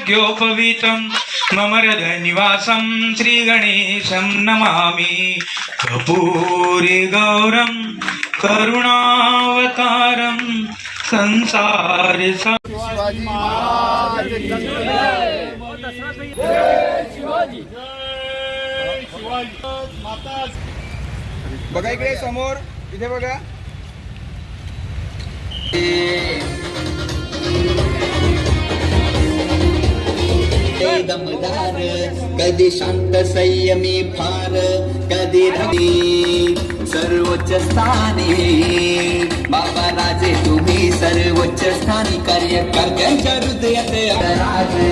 नित्योपवीतं मम हृदयनिवासं श्रीगणेशं नमामि कर्पूरी गौरं करुणावतारं संसार शिवाजी महाराज की जय। बघा इकडे समोर, इथे बघा. दमदार कधी शांत संयमी फार कधी रवी सर्वोच्च स्थानी बाबा राजे तुम्ही सर्वोच्च स्थानी कार्यकर्त्यांच्या हृदयात राजे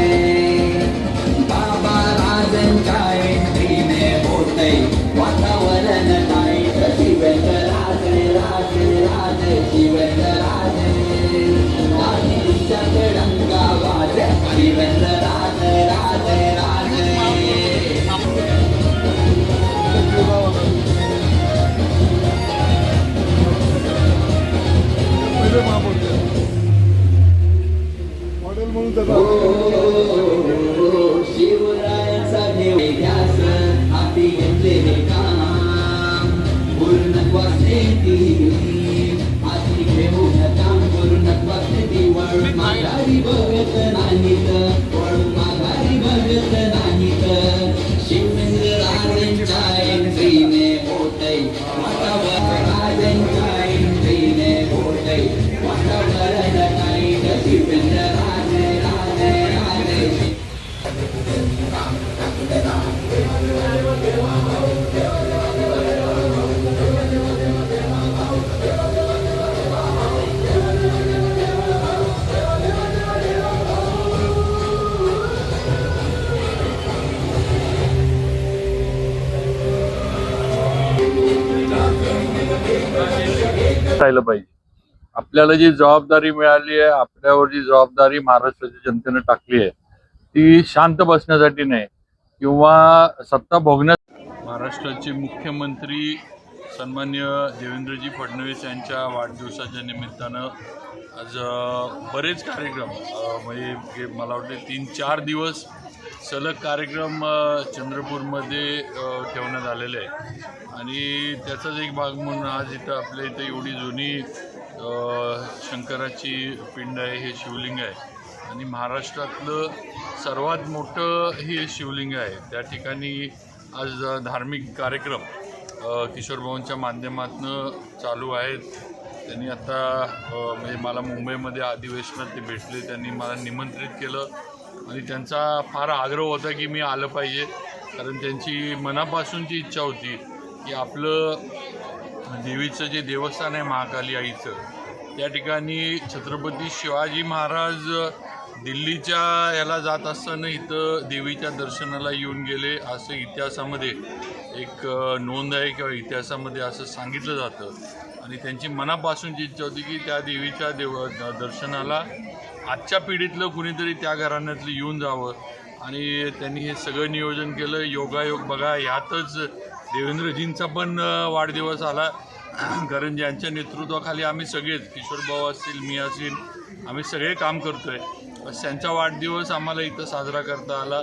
बाबा राजांच्या एंट्रीने होतय वातावरण नाही शिवेंद्र राजे राजे राजे शिवेंद्र राजे राणीच्या डंका वाजे शिवेंद्र राजे राजे राजे मॉडेल म्हणून त्याचा शिवरायांचा ध्यास हाती घेतलेले काम पूर्णत्वाचे ती हाती घेऊन काम पूर्णत्वाचे ती वळून माघारी बघत नाहीत वळून माघारी बघत नाहीत शिवेंद्र राजांच्या एंट्रीने होतय वातावरण राजांच्या एंट्रीने होतय वातावरण नाही शिवेंद्र राजे राजे राजे राहिलं पाहिजे. आपल्याला जी जबाबदारी मिळाली आहे, आपल्यावर जी जबाबदारी महाराष्ट्राच्या जनतेने टाकली आहे ती शांत बसण्यासाठी नाही किंवा सत्ता भोगण्यात. महाराष्ट्राचे मुख्यमंत्री सन्मान्य देवेंद्रजी फडणवीस यांच्या वाढदिवसाच्या निमित्तानं आज बरेच कार्यक्रम म्हणजे मला वाटते 3-4 दिवस सलग कार्यक्रम चंद्रपूरमध्ये ठेवण्यात आलेले आहे आणि त्याचाच एक भाग म्हणून आज इथं आपल्या इथं एवढी जुनी शंकराची पिंड आहे, हे शिवलिंग आहे आणि महाराष्ट्रातलं सर्वात मोठं हे शिवलिंग आहे. त्या ठिकाणी आज धार्मिक कार्यक्रम किशोरभाऊंच्या माध्यमातून चालू आहेत. त्यांनी आता म्हणजे मला मुंबईमध्ये अधिवेशनात ते भेटले, त्यांनी मला निमंत्रित केलं आणि त्यांचा फार आग्रह होता की मी आलं पाहिजे, कारण त्यांची मनापासूनची इच्छा होती की आपलं देवीचं जे देवस्थान आहे महाकाली आईचं, त्या ठिकाणी छत्रपती शिवाजी महाराज दिल्लीच्या याला जात असताना इथं देवीच्या दर्शनाला येऊन गेले असं इतिहासामध्ये एक नोंद आहे किंवा इतिहासामध्ये असं सांगितलं जातं आणि त्यांची मनापासूनची इच्छा होती की त्या देवीच्या दर्शनाला आजच्या पिढीतलं कुणीतरी त्या घराण्यातलं येऊन जावं आणि त्यांनी हे सगळं नियोजन केलं. योगायोग बघा, ह्यातच देवेंद्रजींचा पण वाढदिवस आला, कारण ज्यांच्या नेतृत्वाखाली आम्ही सगळेच किशोरभाऊ असतील, मी असेल, आम्ही सगळे काम करतो आहे. त्यांचा वाढदिवस आम्हाला इथं साजरा करता आला.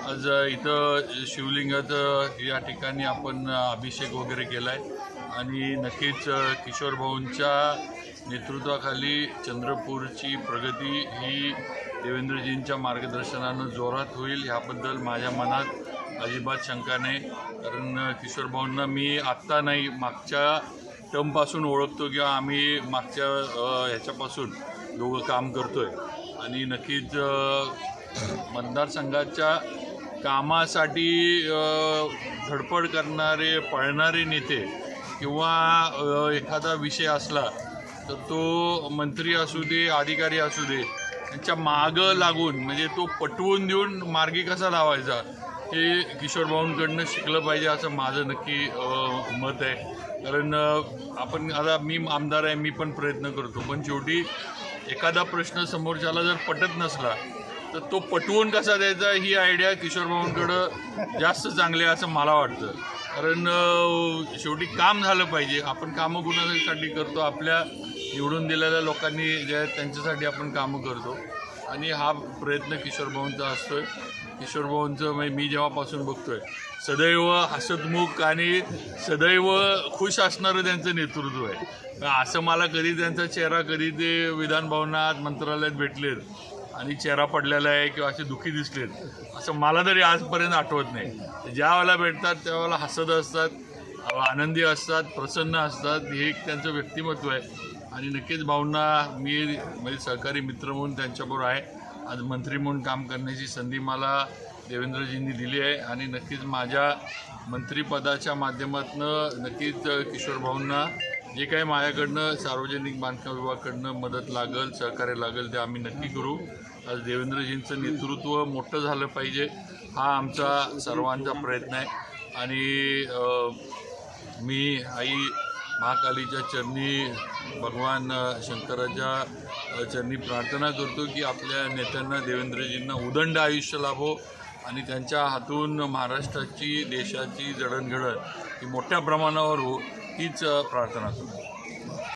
आज इथं शिवलिंगाचं या ठिकाणी आपण अभिषेक वगैरे केला आहे आणि नक्कीच किशोरभाऊंच्या नेतृत्वाखाली चंद्रपूरची प्रगती ही देवेंद्रजींच्या मार्गदर्शनानं जोरात होईल ह्याबद्दल माझ्या मनात अजिबात शंका नाही. कारण किशोरभाऊंना मी आत्ता नाही, मागच्या टर्मपासून ओळखतो किंवा आम्ही मागच्या ह्याच्यापासून दोघं काम करतो आहे आणि नक्कीच मतदारसंघाच्या कामासाठी धडपड करणारे पळणारे नेते किंवा एखादा विषय असला तर तो मंत्री असू दे, अधिकारी असू दे, त्यांच्या मागं लागून म्हणजे तो पटवून देऊन मार्गी कसा लावायचा हे किशोरभाऊंकडनं शिकलं पाहिजे असं माझं नक्की मत आहे. कारण आपण आता मी आमदार आहे, मी पण प्रयत्न करतो, पण शेवटी एखादा प्रश्न समोरच्याला जर पटत नसला तर तो पटवून कसा द्यायचा ही आयडिया किशोरभाऊंकडं जास्त चांगली आहे असं मला वाटतं. कारण शेवटी काम झालं पाहिजे. आपण कामं कुणासाठी करतो? आपल्या निवडून दिलेल्या लोकांनी जे त्यांच्यासाठी आपण कामं करतो आणि हा प्रयत्न किशोर भाऊंचा असतोय. किशोर भाऊंचं म्हणजे मी जेव्हापासून बघतोय सदैव हसतमुख आणि सदैव खुश असणारं त्यांचं नेतृत्व आहे. असं मला कधी त्यांचा चेहरा कधी ते विधान भवनात मंत्रालयात भेटलेत आणि चेहरा पडलेला आहे किंवा असे दुःखी दिसलेत असं मला तरी आजपर्यंत आठवत नाही. ज्या वेळेला भेटतात त्यावेळेला हसत असतात, आनंदी असतात, प्रसन्न असतात. हे एक त्यांचं व्यक्तिमत्व आहे आणि नक्कीच भाऊंना मी म्हणजे सहकारी मित्र म्हणून त्यांच्याबरोबर आहे. आज मंत्री म्हणून काम करण्याची संधी मला देवेंद्रजींनी दिली आहे आणि नक्कीच माझ्या मंत्रिपदाच्या माध्यमातून नक्कीच किशोर भाऊंना जे काही माझ्याकडनं सार्वजनिक बांधकाम विभागाकडनं मदत लागेल, सहकार्य लागेल ते आम्ही नक्की करू. आज देवेंद्रजींचं नेतृत्व मोठं झालं पाहिजे हा आमचा सर्वांचा प्रयत्न आहे आणि मी आई महाकालीच्या चरणी भगवान शंकराच्या चरणी प्रार्थना करतो की आपल्या नेत्यांना देवेंद्रजींना उदंड आयुष्य लाभो आणि त्यांच्या हातून महाराष्ट्राची देशाची जडणघडण ही मोठ्या प्रमाणावर हो हीच प्रार्थना करतो.